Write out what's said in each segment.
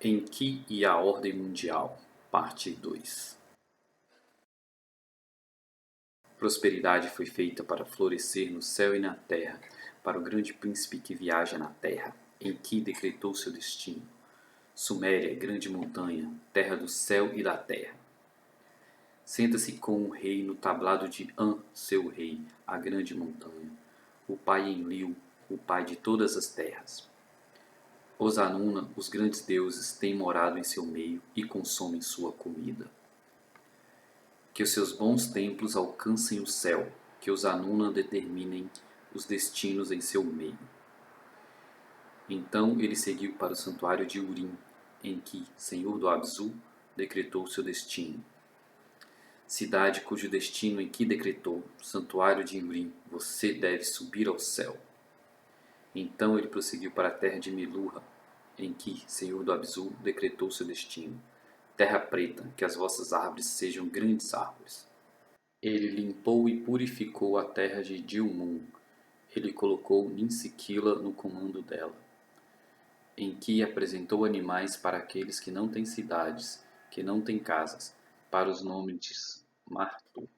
Enki e a Ordem Mundial, Parte 2. Prosperidade foi feita para florescer no céu e na terra, para o grande príncipe que viaja na terra. Enki decretou seu destino. Suméria, grande montanha, terra do céu e da terra. Senta-se com o rei no tablado de An, seu rei, a grande montanha. O pai Enlil, o pai de todas as terras. Os Anuna, os grandes deuses, têm morado em seu meio e consomem sua comida. Que os seus bons templos alcancem o céu, que os Anuna determinem os destinos em seu meio. Então ele seguiu para o santuário de Urim, em que, senhor do Abzu, decretou seu destino. Cidade cujo destino em que decretou, santuário de Urim, você deve subir ao céu. Então ele prosseguiu para a terra de Meluha, em que, senhor do Abzu, decretou seu destino. Terra preta, que as vossas árvores sejam grandes árvores. Ele limpou e purificou a terra de Dilmun. Ele colocou Ninsiquila no comando dela. Em que apresentou animais para aqueles que não têm cidades, que não têm casas, para os nômades Martu.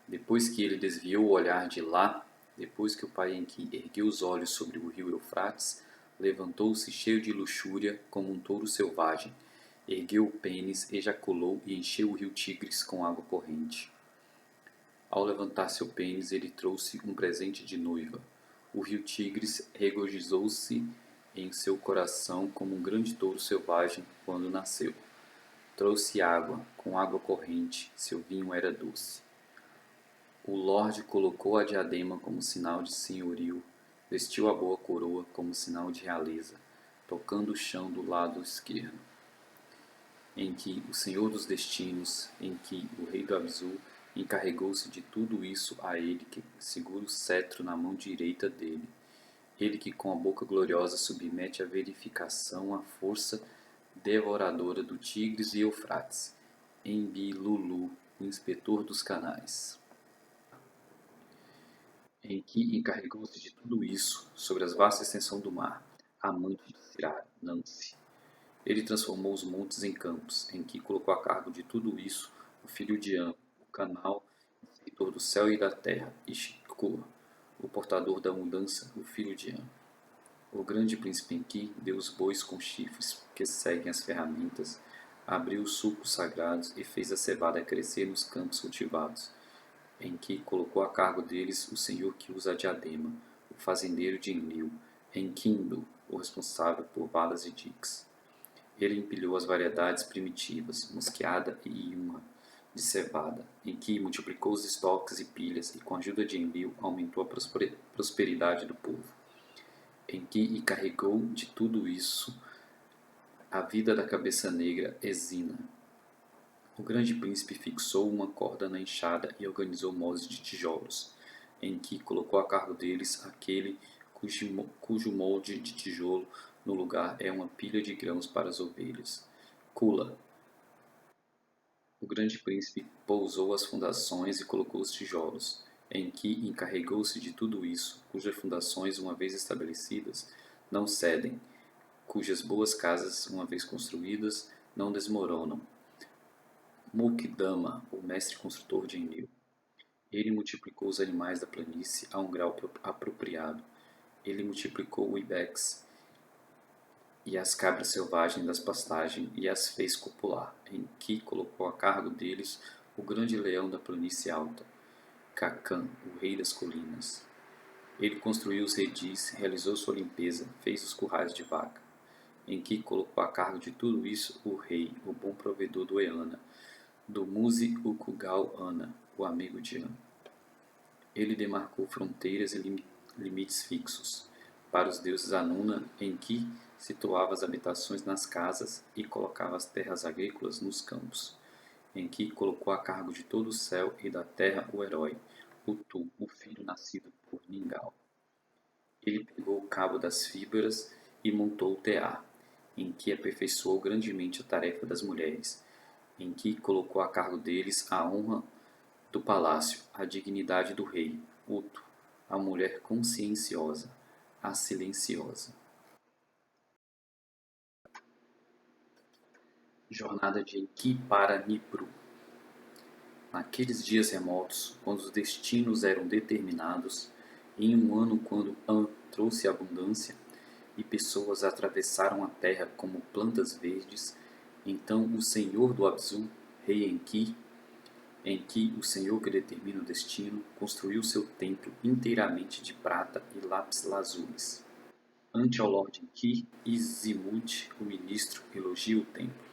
Depois que ele desviou o olhar de lá, depois que o pai Enki ergueu os olhos sobre o rio Eufrates, levantou-se cheio de luxúria como um touro selvagem, ergueu o pênis, ejaculou e encheu o rio Tigres com água corrente. Ao levantar seu pênis, ele trouxe um presente de noiva. O rio Tigres regozijou-se em seu coração como um grande touro selvagem quando nasceu. Trouxe água, com água corrente, seu vinho era doce. O Lorde colocou a diadema como sinal de senhorio, vestiu a boa coroa como sinal de realeza, tocando o chão do lado esquerdo. Em que o Senhor dos Destinos, em que o Rei do Abzu encarregou-se de tudo isso a ele que segura o cetro na mão direita dele, ele que com a boca gloriosa submete à verificação a força devoradora do Tigres e Eufrates, Enbi-Lulu, o inspetor dos canais. Em que encarregou-se de tudo isso sobre as vastas extensões do mar, amante de Sirá, Nancy. Ele transformou os montes em campos, em que colocou a cargo de tudo isso o filho de An, o canal, inspector do céu e da terra, e Shikur, o portador da mudança, o filho de An. O grande príncipe Enki deu os bois com chifres, que seguem as ferramentas, abriu os sulcos sagrados e fez a cevada crescer nos campos cultivados, em que colocou a cargo deles o senhor que usa a diadema, o fazendeiro de Enlil, Enkidu, o responsável por balas e diques. Ele empilhou as variedades primitivas, mosqueada e iuma, de cevada, em que multiplicou os estoques e pilhas e com a ajuda de Enlil aumentou a prosperidade do povo. Em que carregou de tudo isso a vida da cabeça negra Exina. O grande príncipe fixou uma corda na enxada e organizou moldes de tijolos, em que colocou a cargo deles aquele cujo molde de tijolo no lugar é uma pilha de grãos para as ovelhas. Kula. O grande príncipe pousou as fundações e colocou os tijolos, em que encarregou-se de tudo isso, cujas fundações, uma vez estabelecidas, não cedem, cujas boas casas, uma vez construídas, não desmoronam. Mukdama, o mestre construtor de Enlil. Ele multiplicou os animais da planície a um grau apropriado. Ele multiplicou o ibex e as cabras selvagens das pastagens e as fez copular, em que colocou a cargo deles o grande leão da planície alta, Kakan, o rei das colinas. Ele construiu os redis, realizou sua limpeza, fez os currais de vaca, em que colocou a cargo de tudo isso o rei, o bom provedor do Eana, do Muzi Ukugal Ana, o amigo de An. Ele demarcou fronteiras e limites fixos para os deuses Anuna, em que situava as habitações nas casas e colocava as terras agrícolas nos campos, em que colocou a cargo de todo o céu e da terra o herói, Utu, o filho nascido por Ningal. Ele pegou o cabo das fibras e montou o tear, em que aperfeiçoou grandemente a tarefa das mulheres, em que colocou a cargo deles a honra do palácio, a dignidade do rei, Utu, a mulher conscienciosa, a silenciosa. Jornada de Enki para Nipru. Naqueles dias remotos, quando os destinos eram determinados, em um ano quando An trouxe abundância e pessoas atravessaram a terra como plantas verdes, então o Senhor do Abzu, rei Enki, o Senhor que determina o destino, construiu seu templo inteiramente de prata e lápis-lazulis. Ante ao Lorde Enki, Izimut, o ministro, elogia o templo.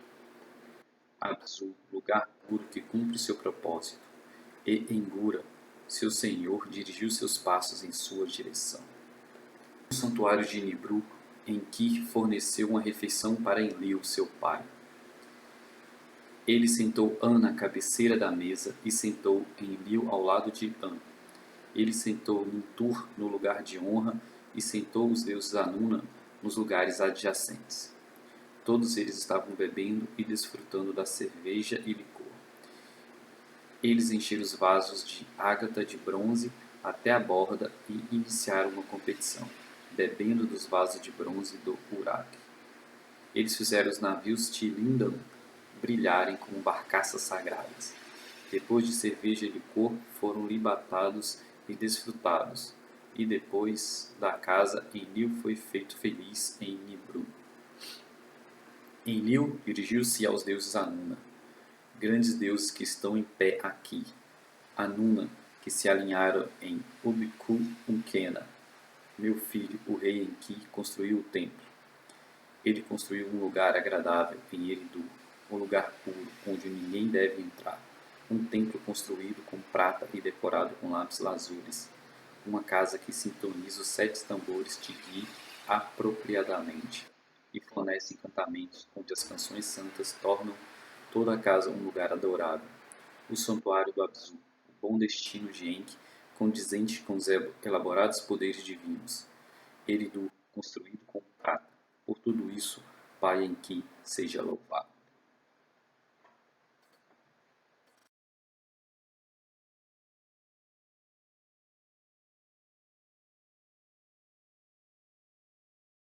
Abzu, lugar puro que cumpre seu propósito, e Engura, seu senhor, dirigiu seus passos em sua direção. No santuário de Nibru, Enki forneceu uma refeição para Enlil, seu pai. Ele sentou An na cabeceira da mesa e sentou Enlil ao lado de An. Ele sentou Nintur no lugar de honra e sentou os deuses Anuna nos lugares adjacentes. Todos eles estavam bebendo e desfrutando da cerveja e licor. Eles encheram os vasos de ágata de bronze até a borda e iniciaram uma competição, bebendo dos vasos de bronze do Urak. Eles fizeram os navios Tilindan brilharem como barcaças sagradas. Depois de cerveja e licor, foram libatados e desfrutados. E depois da casa, Enlil foi feito feliz em Nibru. Enlil dirigiu-se aos deuses Anuna, grandes deuses que estão em pé aqui. Anuna, que se alinharam em Ubiku-Unkena. Meu filho, o rei Enki, construiu o templo. Ele construiu um lugar agradável em Eridu, um lugar puro, onde ninguém deve entrar. Um templo construído com prata e decorado com lápis-lazulis. Uma casa que sintoniza os 7 tambores de Gi apropriadamente e fornece encantamentos onde as canções santas tornam toda a casa um lugar adorável. O santuário do Abzu, o bom destino de Enki, condizente com os elaborados poderes divinos. Eridu, construído com prata. Por tudo isso, Pai Enki seja louvado.